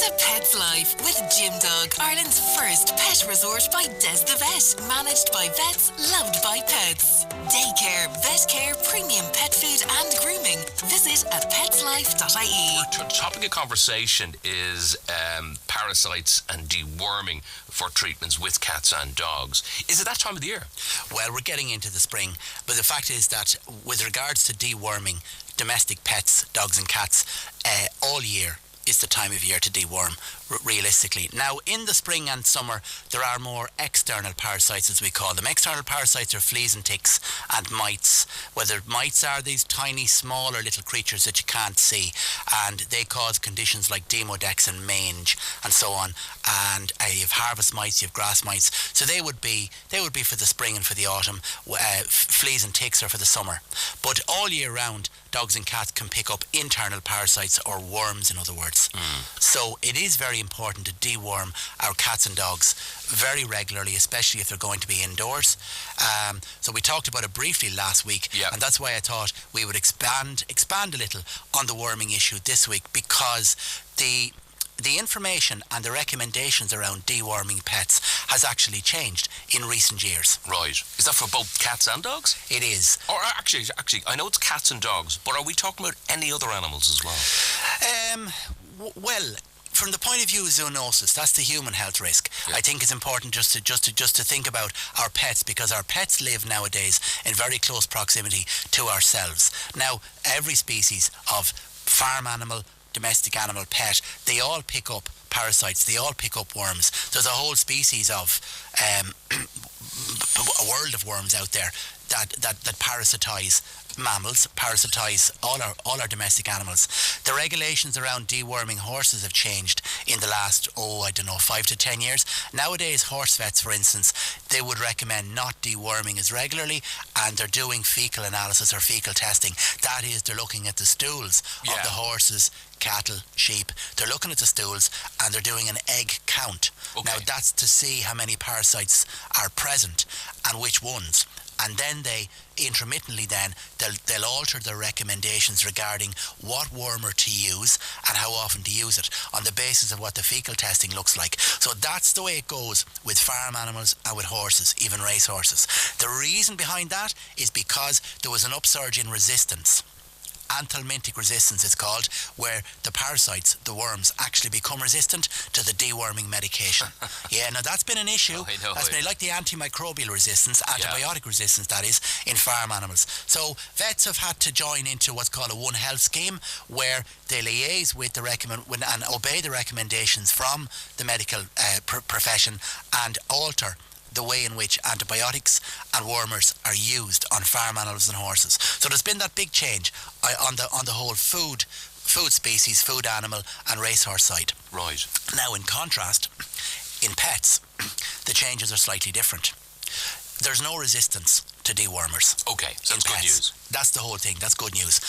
to Pet's Life with Gym Dog, Ireland's first pet resort by Des the Vet. Managed by vets, loved by pets. Daycare, vet care, premium pet food and grooming. Visit at petslife.ie. Our topic of conversation is parasites and deworming for treatments with cats and dogs. Is it that time of the year? Well, we're getting into the spring, but the fact is that with regards to deworming domestic pets, dogs and cats, all year is the time of year to deworm, realistically. Now, in the spring and summer, there are more external parasites, as we call them. External parasites are fleas and ticks and mites. Whether mites are these tiny, smaller little creatures that you can't see, and they cause conditions like demodex and mange and so on. And you have harvest mites, you have grass mites. So they would be for the spring and for the autumn. Fleas and ticks are for the summer. But all year round, dogs and cats can pick up internal parasites, or worms in other words. So it is very important to deworm our cats and dogs very regularly, especially if they're going to be indoors. So we talked about it briefly last week, and that's why I thought we would expand a little on the worming issue this week, because the information and the recommendations around deworming pets has actually changed in recent years. Right. Is that for both cats and dogs? It is. Or actually, I know it's cats and dogs, but are we talking about any other animals as well? Well, from the point of view of zoonosis, that's the human health risk. I think it's important just to think about our pets, because our pets live nowadays in very close proximity to ourselves. Now, every species of farm animal, domestic animal, pet, they all pick up parasites, they all pick up worms. There's a whole species of a world of worms out there that parasitize mammals, parasitize all our domestic animals. The regulations around deworming horses have changed in the last 5 to 10 years. Nowadays, horse vets, for instance, they would recommend not deworming as regularly, and they're doing fecal analysis or fecal testing. That is, they're looking at the stools of the horses, cattle, sheep. They're looking at the stools and they're doing an egg count. Now, that's to see how many parasites are present and which ones. And then they'll alter their recommendations regarding what wormer to use and how often to use it on the basis of what the fecal testing looks like. So that's the way it goes with farm animals and with horses, even race horses. The reason behind that is because there was an upsurge in resistance. Anthelmintic resistance it's called, where the parasites, the worms, actually become resistant to the deworming medication. Now that's been an issue. That's been like the antimicrobial resistance, antibiotic resistance, that is, in farm animals. So vets have had to join into what's called a One Health scheme, where they liaise with and obey the recommendations from the medical profession and alter the way in which antibiotics and wormers are used on farm animals and horses. So there's been that big change on the whole food species, food animal and racehorse side. Right. Now, in contrast, in pets, the changes are slightly different. There's no resistance to dewormers. Okay, so that's good news. That's the whole thing. That's good news.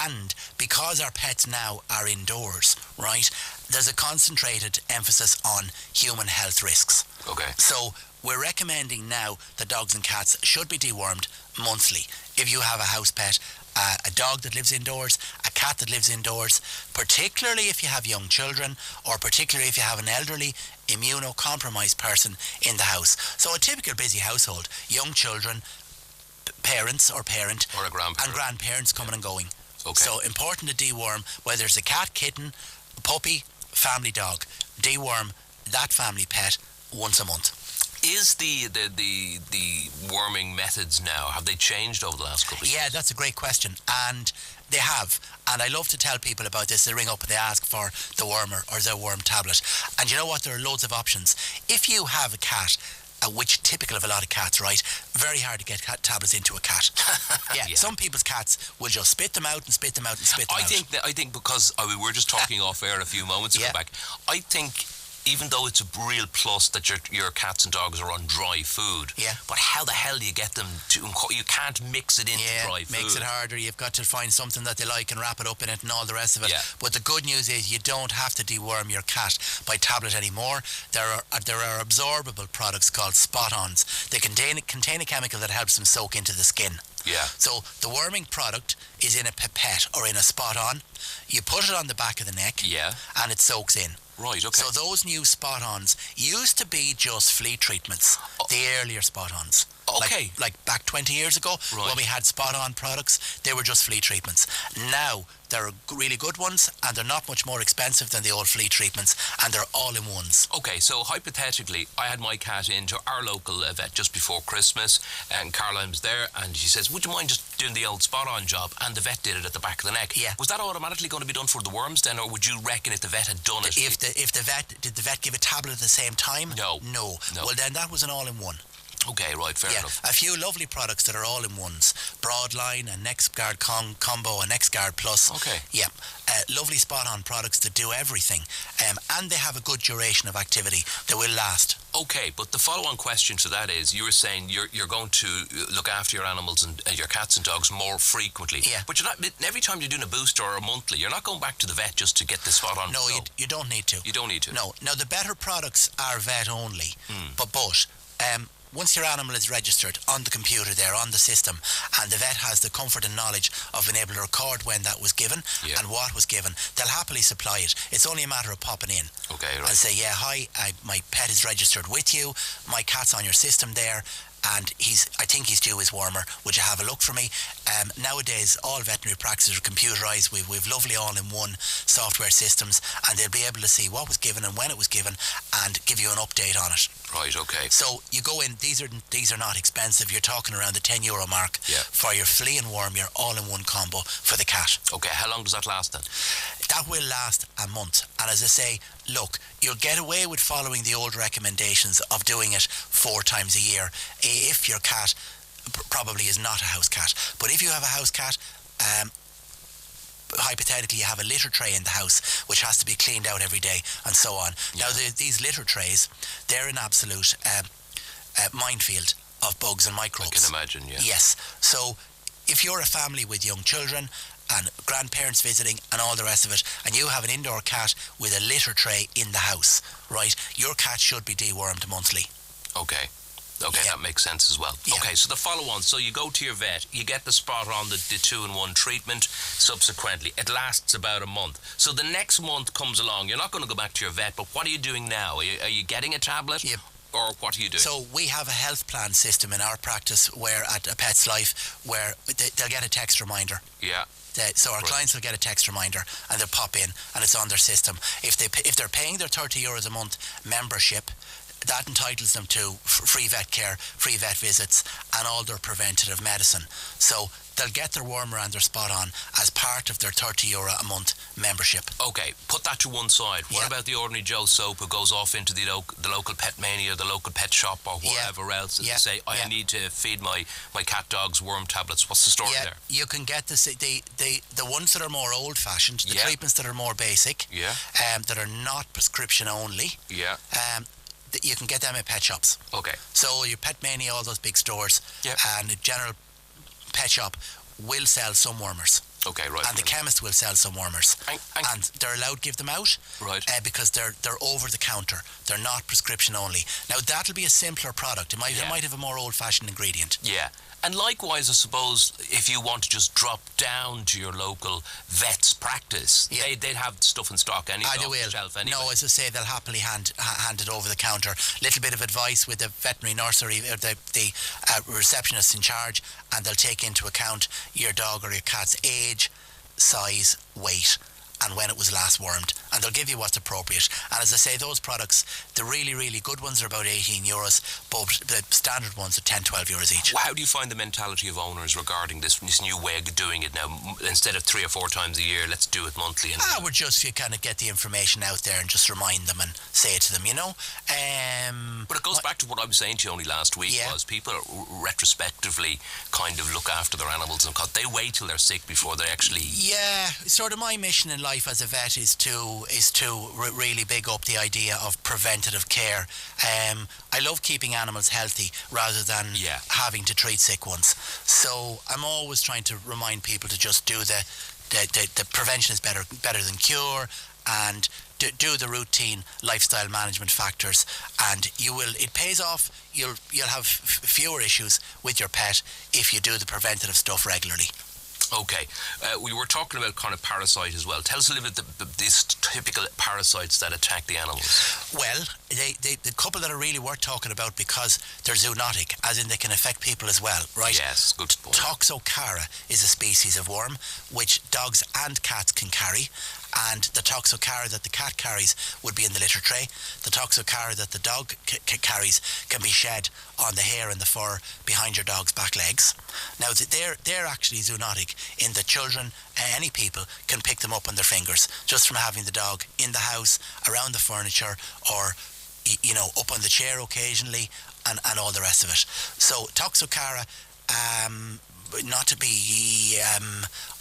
And because our pets now are indoors, right, there's a concentrated emphasis on human health risks. Okay. So we're recommending now that dogs and cats should be dewormed monthly. If you have a house pet, a dog that lives indoors, a cat that lives indoors, particularly if you have young children, or particularly if you have an elderly, immunocompromised person in the house. So a typical busy household, young children, parents or parent, or a grandparent, and grandparents coming and going. Okay. So important to deworm, whether it's a cat, kitten, puppy, family dog, deworm that family pet once a month. Is the worming methods now, have they changed over the last couple of years? Yeah, that's a great question, and they have. And I love to tell people about this. They ring up and they ask for the wormer or the worm tablet. And you know what? There are loads of options. If you have a cat, which typical of a lot of cats, right? Very hard to get cat tablets into a cat. Some people's cats will just spit them out and spit them out and spit them out. I think because we were just talking off air a few moments ago back. I think even though it's a real plus that your cats and dogs are on dry food, but how the hell do you get them to? You can't mix it into dry food. Makes it harder. You've got to find something that they like and wrap it up in it and all the rest of it. But the good news is you don't have to deworm your cat by tablet anymore. There are absorbable products called spot-ons. They contain a chemical that helps them soak into the skin. Yeah. So the worming product is in a pipette or in a spot on. You put it on the back of the neck. Yeah. And it soaks in. Right, okay. So those new spot-ons used to be just flea treatments, the earlier spot-ons. Okay. Like back 20 years ago, when we had spot-on products, they were just flea treatments. Now, they're really good ones, and they're not much more expensive than the old flea treatments, and they're all-in-ones. Okay, so hypothetically, I had my cat into our local vet just before Christmas, and Caroline was there, and she says, would you mind just doing the old spot-on job? And the vet did it at the back of the neck. Yeah. Was that automatically going to be done for the worms then, or would you reckon if the vet had done it? Did the vet give a tablet at the same time? No. Well, then that was an all-in-one. Okay, right, fair enough. A few lovely products that are all-in-ones. Broadline, a NexGuard combo, a NexGuard Plus. Okay. Yeah. Lovely spot-on products that do everything. And they have a good duration of activity. They will last. Okay, but the follow-on question to that is, you were saying you're going to look after your animals and your cats and dogs more frequently. Yeah. But you're not, every time you're doing a booster or a monthly, you're not going back to the vet just to get the spot-on. No, you don't need to. You don't need to? No. Now, the better products are vet only. But once your animal is registered on the computer there, on the system, and the vet has the comfort and knowledge of being able to record when that was given and what was given, they'll happily supply it. It's only a matter of popping in. Okay, right. And say, yeah, hi, my pet is registered with you, my cat's on your system there, and I think he's due his wormer. Would you have a look for me? Nowadays, all veterinary practices are computerised. We've lovely all-in-one software systems, and they'll be able to see what was given and when it was given, and give you an update on it. Right, okay. So you go in. These are not expensive. You're talking around the €10 mark for your flea and worm, your all-in-one combo for the cat. Okay, how long does that last then? That will last a month. And as I say, look, you'll get away with following the old recommendations of doing it 4 times a year if your cat probably is not a house cat. But if you have a house cat, hypothetically you have a litter tray in the house which has to be cleaned out every day and so on. Now these litter trays, they're an absolute minefield of bugs and microbes. I can imagine, yeah. Yes. So if you're a family with young children and grandparents visiting and all the rest of it, and you have an indoor cat with a litter tray in the house, right, your cat should be dewormed monthly. Okay, that makes sense as well. Yeah. Okay, so the follow-on, so you go to your vet, you get the spot on the 2-in-1 treatment subsequently. It lasts about a month. So the next month comes along, you're not going to go back to your vet, but what are you doing now? Are you getting a tablet? Yep. Or what are you doing? So we have a health plan system in our practice where at A Pet's Life where they'll get a text reminder. Yeah. So our clients will get a text reminder and they'll pop in and it's on their system. If they're paying their €30 a month membership, that entitles them to free vet care, free vet visits, and all their preventative medicine. So they'll get their wormer and their spot on as part of their €30 a month membership. Okay, put that to one side. What about the ordinary Joe Soap who goes off into the local pet mania, the local pet shop or whatever else, and say, I need to feed my cat dog's worm tablets. What's the story there? You can get the ones that are more old-fashioned, the treatments that are more basic, that are not prescription only. Yeah. You can get them at pet shops. Okay. So your Pet Mania, all those big stores, and a general pet shop will sell some wormers. Okay, right. And the chemist will sell some wormers. And they're allowed to give them out. Right. Because they're over the counter. They're not prescription only. Now that'll be a simpler product. It might have a more old-fashioned ingredient. Yeah. And likewise, I suppose, if you want to just drop down to your local vet's practice, they'd have stuff in stock anyway. They will. Shelf anyway. No, as I say, they'll happily hand it over the counter. Little bit of advice with the veterinary nursery, or the receptionist in charge, and they'll take into account your dog or your cat's age, size, weight, and when it was last wormed, and they'll give you what's appropriate. And as I say, those products, the really, really good ones are about €18, but the standard ones are €10-12 each. How do you find the mentality of owners regarding this new way of doing it now? Instead of 3 or 4 times a year, let's do it monthly. We're just, you kind of get the information out there and just remind them and say it to them, But it goes back to what I was saying to you only last week, was people retrospectively kind of look after their animals, and they wait till they're sick before they actually... Yeah, sort of my mission in life as a vet is to really big up the idea of preventative care. I love keeping animals healthy rather than having to treat sick ones. So I'm always trying to remind people to just do the prevention is better than cure, and do the routine lifestyle management factors, and it pays off. You'll have fewer issues with your pet if you do the preventative stuff regularly. Okay, we were talking about kind of parasite as well. Tell us a little bit these typical parasites that attack the animals. Well, the couple that are really worth talking about because they're zoonotic, as in they can affect people as well, right? Yes, good point. Toxocara is a species of worm which dogs and cats can carry, and the toxocara that the cat carries would be in the litter tray. The toxocara that the dog carries can be shed on the hair and the fur behind your dog's back legs. Now, they're actually zoonotic in that children, any people, can pick them up on their fingers just from having the dog in the house, around the furniture, or up on the chair occasionally, and all the rest of it. So toxocara, not to be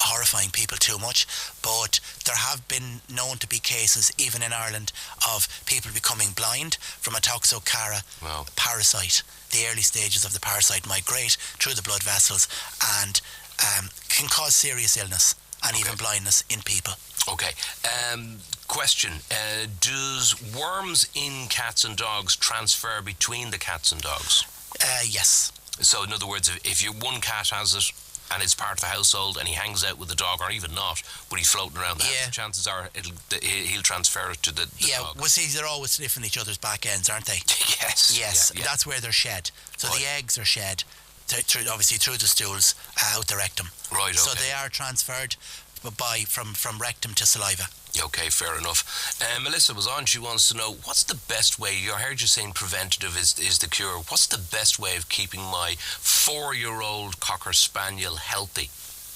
horrifying people too much, but there have been known to be cases, even in Ireland, of people becoming blind from a toxocara parasite. The early stages of the parasite migrate through the blood vessels and can cause serious illness and even blindness in people. Okay. Question. Does worms in cats and dogs transfer between the cats and dogs? Yes. So in other words, if one cat has it and it's part of the household and he hangs out with the dog, or even not, but he's floating around the house, chances are he'll transfer it to the dog. Well, see, they're always sniffing each other's back ends, aren't they? Yes. Yeah. That's where they're shed. So the eggs are shed obviously through the stools out the rectum. Right, okay. So they are transferred from rectum to saliva. Okay, fair enough. Melissa was on. She wants to know, what's the best way? I heard you saying preventative is the cure. What's the best way of keeping my 4-year-old Cocker Spaniel healthy?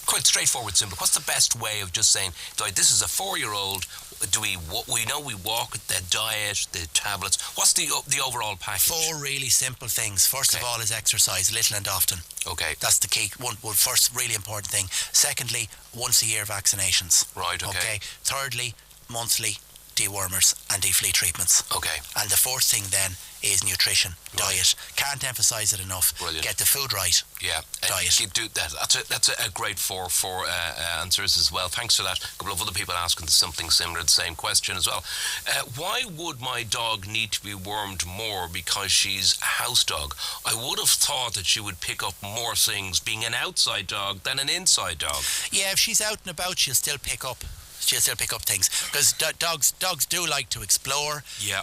Quite straightforward, simple. What's the best way of just saying, this is a 4-year-old, we walk, the diet, the tablets? What's the overall package? 4 really simple things. First of all is exercise, little and often. Okay. That's the key. One first really important thing. Secondly, once a year vaccinations. Right, okay. Thirdly, monthly dewormers and deflea treatments. Okay. And the fourth thing then is nutrition, diet. Can't emphasise it enough. Brilliant. Get the food right. Yeah. Diet. Do that. That's a great four answers as well. Thanks for that. A couple of other people asking something similar, the same question as well. Why would my dog need to be wormed more because she's a house dog? I would have thought that she would pick up more things being an outside dog than an inside dog. Yeah, if she's out and about, she'll still pick up things, because dogs do like to explore. Yeah.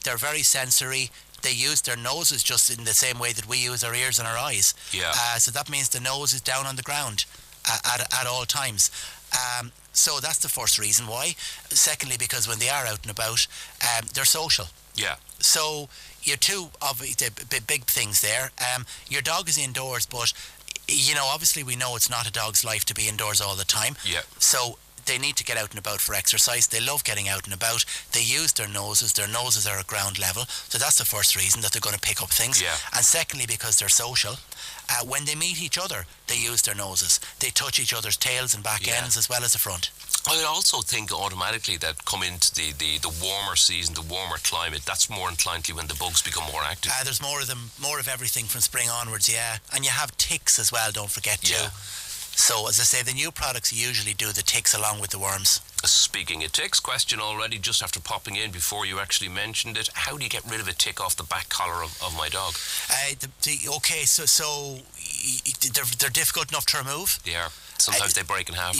They're very sensory. They use their noses just in the same way that we use our ears and our eyes. Yeah. So that means the nose is down on the ground at all times. So that's the first reason why. Secondly, because when they are out and about, they're social. Yeah. So your two of the big things there. Your dog is indoors, but obviously we know it's not a dog's life to be indoors all the time. Yeah. So they need to get out and about for exercise. They love getting out and about. They use their noses. Their noses are at ground level. So that's the first reason that they're going to pick up things. Yeah. And secondly, because they're social. When they meet each other, they use their noses. They touch each other's tails and back ends as well as the front. I also think automatically that come into the warmer season, the warmer climate, that's more inclined to when the bugs become more active. There's more of them, more of everything from spring onwards, yeah. And you have ticks as well, don't forget too. So, as I say, the new products usually do the ticks along with the worms. Speaking of ticks, question already just after popping in before you actually mentioned it. How do you get rid of a tick off the back collar of my dog? So they're difficult enough to remove. Yeah. Sometimes they break in half.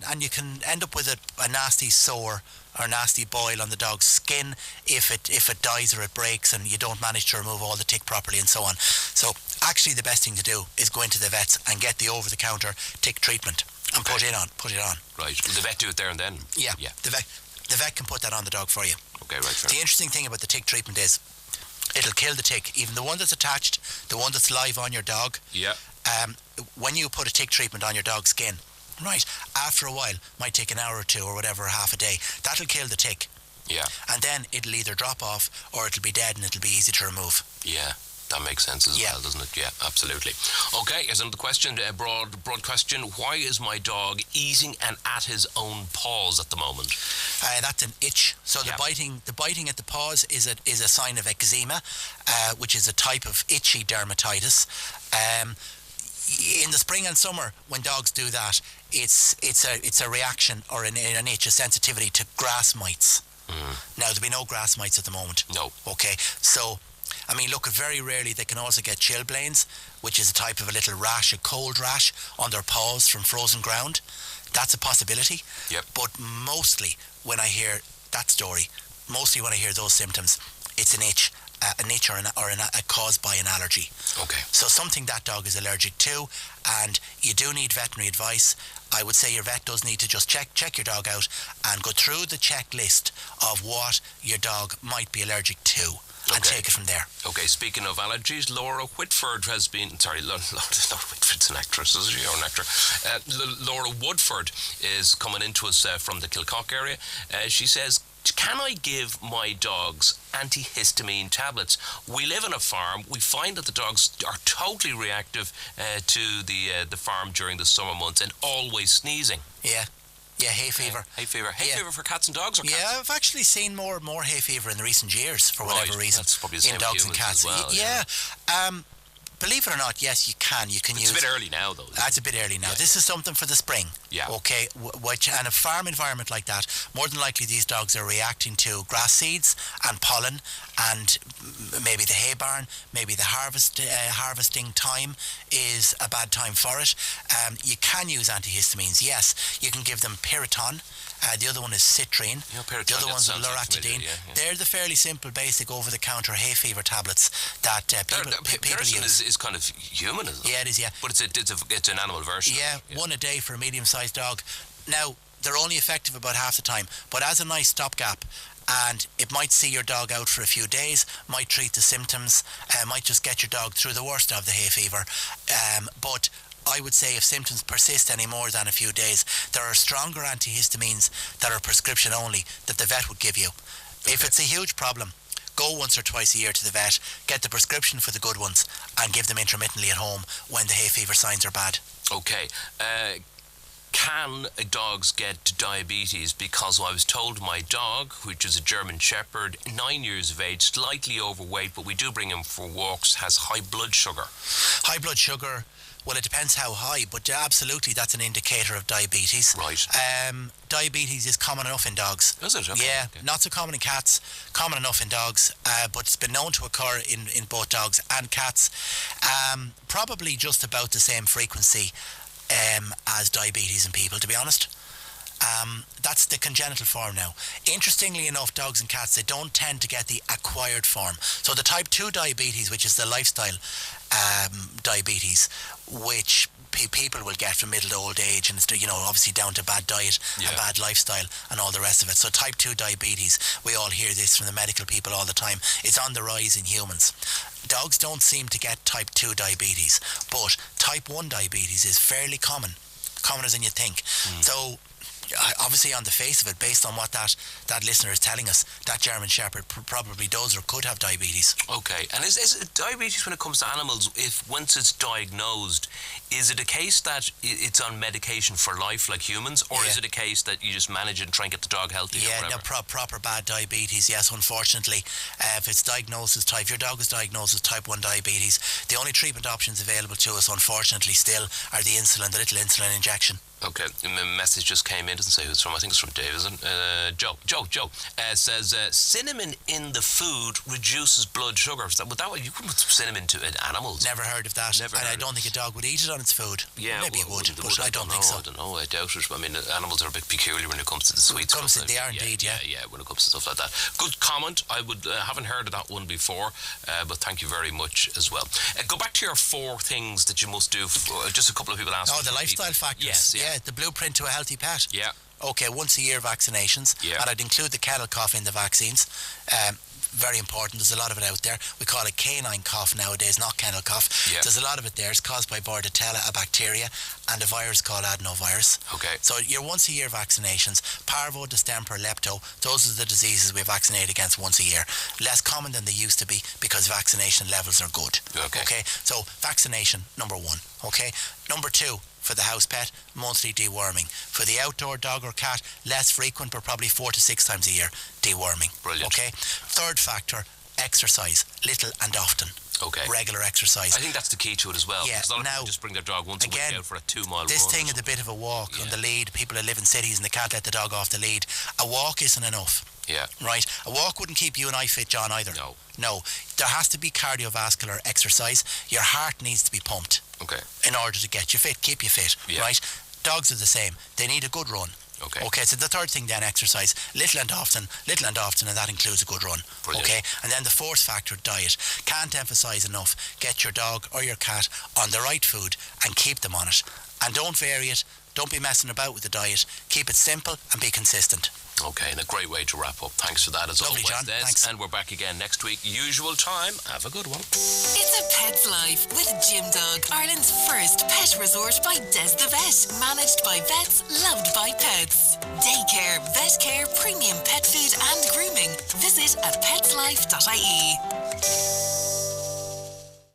And you can end up with a nasty sore or nasty boil on the dog's skin if it dies or it breaks and you don't manage to remove all the tick properly and so on. So actually the best thing to do is go into the vets and get the over-the-counter tick treatment and put it on. Right. Will the vet do it there and then? Yeah. The vet can put that on the dog for you. Okay, right. Fair. The interesting thing about the tick treatment is it'll kill the tick, even the one that's attached, the one that's live on your dog. Yeah. When you put a tick treatment on your dog's skin, right, after a while, might take an hour or two or whatever, half a day, that'll kill the tick. Yeah. And then it'll either drop off or it'll be dead and it'll be easy to remove. Yeah. That makes sense as well, doesn't it? Yeah, absolutely. Okay, here's another question, a broad question. Why is my dog eating and at his own paws at the moment? That's an itch. So the biting at the paws is a sign of eczema, which is a type of itchy dermatitis. in the spring and summer, when dogs do that, it's a reaction or an itch, a sensitivity to grass mites. Now, there'll be no grass mites at the moment. No. Okay, so, I mean, look, very rarely they can also get chilblains, which is a type of a little rash, a cold rash on their paws from frozen ground. That's a possibility. Yep. But mostly when I hear that story, mostly when I hear those symptoms, it's an itch or caused by an allergy. Okay. So something that dog is allergic to, and you do need veterinary advice. I would say your vet does need to just check your dog out and go through the checklist of what your dog might be allergic to. And take it from there. Okay, speaking of allergies, Laura Whitford has been... Sorry, Laura Whitford's an actress, is she? Or an actor. Laura Woodford is coming into us from the Kilcock area. She says, can I give my dogs antihistamine tablets? We live on a farm. We find that the dogs are totally reactive to the farm during the summer months and always sneezing. Yeah. Yeah, hay fever. Hay fever. Hay fever for cats and dogs, or cats? Yeah, I've actually seen more hay fever in the recent years, for whatever reason. That's probably the same in dogs and cats. As well, yeah. Believe it or not, yes, you can. It's use... It's a bit early now, though. That's a bit early now. This is something for the spring. Yeah. Okay, and a farm environment like that, more than likely these dogs are reacting to grass seeds and pollen, and maybe the hay barn, maybe the harvesting time is a bad time for it. You can use antihistamines, yes. You can give them Piriton. The other one is citrine. The other one's loratadine. Yeah. They're the fairly simple, basic, over-the-counter hay fever tablets that people use. Is kind of human, isn't it? Yeah, it is, yeah. But it's an animal version. Yeah, one a day for a medium-sized dog. Now, they're only effective about half the time, but as a nice stopgap, and it might see your dog out for a few days, might treat the symptoms, might just get your dog through the worst of the hay fever. But I would say if symptoms persist any more than a few days, there are stronger antihistamines that are prescription only that the vet would give you. Okay. If it's a huge problem, go once or twice a year to the vet, get the prescription for the good ones, and give them intermittently at home when the hay fever signs are bad. Okay. Can dogs get diabetes? Because I was told my dog, which is a German Shepherd, 9 years of age, slightly overweight, but we do bring him for walks, has high blood sugar. High blood sugar... Well, it depends how high, but absolutely that's an indicator of diabetes. Right. Diabetes is common enough in dogs. Is it? Okay. Yeah, okay. Not so common in cats, common enough in dogs, but it's been known to occur in both dogs and cats. Probably just about the same frequency as diabetes in people, to be honest. That's the congenital form now. Interestingly enough, dogs and cats, they don't tend to get the acquired form. So the type 2 diabetes, which is the lifestyle diabetes, which people will get from middle to old age, and it's, obviously down to bad diet and bad lifestyle and all the rest of it. So type 2 diabetes, we all hear this from the medical people all the time, it's on the rise in humans. Dogs don't seem to get type 2 diabetes, but type 1 diabetes is fairly commoner than you think. So obviously on the face of it, based on what that listener is telling us, that German Shepherd probably does or could have diabetes. Okay, and is it diabetes when it comes to animals, if once it's diagnosed, is it a case that it's on medication for life like humans, or is it a case that you just manage it and try and get the dog healthy? Yeah, no, proper bad diabetes, yes, unfortunately. If it's diagnosed as if your dog is diagnosed as type 1 diabetes, the only treatment options available to us, unfortunately, still are the little insulin injection. Okay, a message just came in, doesn't say who it's from, I think it's from Davison. Joe says, cinnamon in the food reduces blood sugar. You couldn't put cinnamon to animals. Never heard of that. I don't think a dog would eat it on its food. Yeah, maybe it would, but I don't think so. I don't know, I doubt it. I mean, animals are a bit peculiar when it comes to the sweet stuff. They are indeed, yeah. Yeah, when it comes to stuff like that. Good comment. I haven't heard of that one before, but thank you very much as well. Go back to your 4 things that you must do. Just a couple of people asked. Oh, the lifestyle factors. Yes, yeah. The blueprint to a healthy pet. Yeah. Okay, once a year vaccinations. Yeah. And I'd include the kennel cough in the vaccines. Very important. There's a lot of it out there. We call it canine cough nowadays, not kennel cough. Yeah. There's a lot of it there. It's caused by Bordetella, a bacteria, and a virus called adenovirus. Okay. So your once a year vaccinations, parvo, distemper, lepto, those are the diseases we vaccinate against once a year. Less common than they used to be because vaccination levels are good. Okay. So vaccination, number 1. Okay. Number 2, for the house pet, monthly deworming. For the outdoor dog or cat, less frequent, but probably 4 to 6 times a year, deworming. Brilliant. Okay. Third factor, exercise, little and often. regular exercise. I think that's the key to it as well. Yeah. Because a lot of people just bring their dog once a week out for a 2-mile this run. thing is a bit of a walk on the lead. People that live in cities and they can't let the dog off the lead. A walk isn't enough. Yeah. Right? A walk wouldn't keep you and I fit, John, either. No. There has to be cardiovascular exercise. Your heart needs to be pumped. Okay. In order to get you fit, keep you fit. Yeah. Right? Dogs are the same. They need a good run. Okay, so the third thing then, exercise, little and often, and that includes a good run. Brilliant. Okay, and then the fourth factor, diet. Can't emphasise enough, get your dog or your cat on the right food and keep them on it. And don't vary it, don't be messing about with the diet. Keep it simple and be consistent. Okay, and a great way to wrap up. Thanks for that as Lovely, always, John. Des. Thanks. And we're back again next week. Usual time. Have a good one. It's a pet's life with Gym Dog, Ireland's first pet resort by Des the Vet. Managed by vets, loved by pets. Daycare, vet care, premium pet food and grooming. Visit at petslife.ie.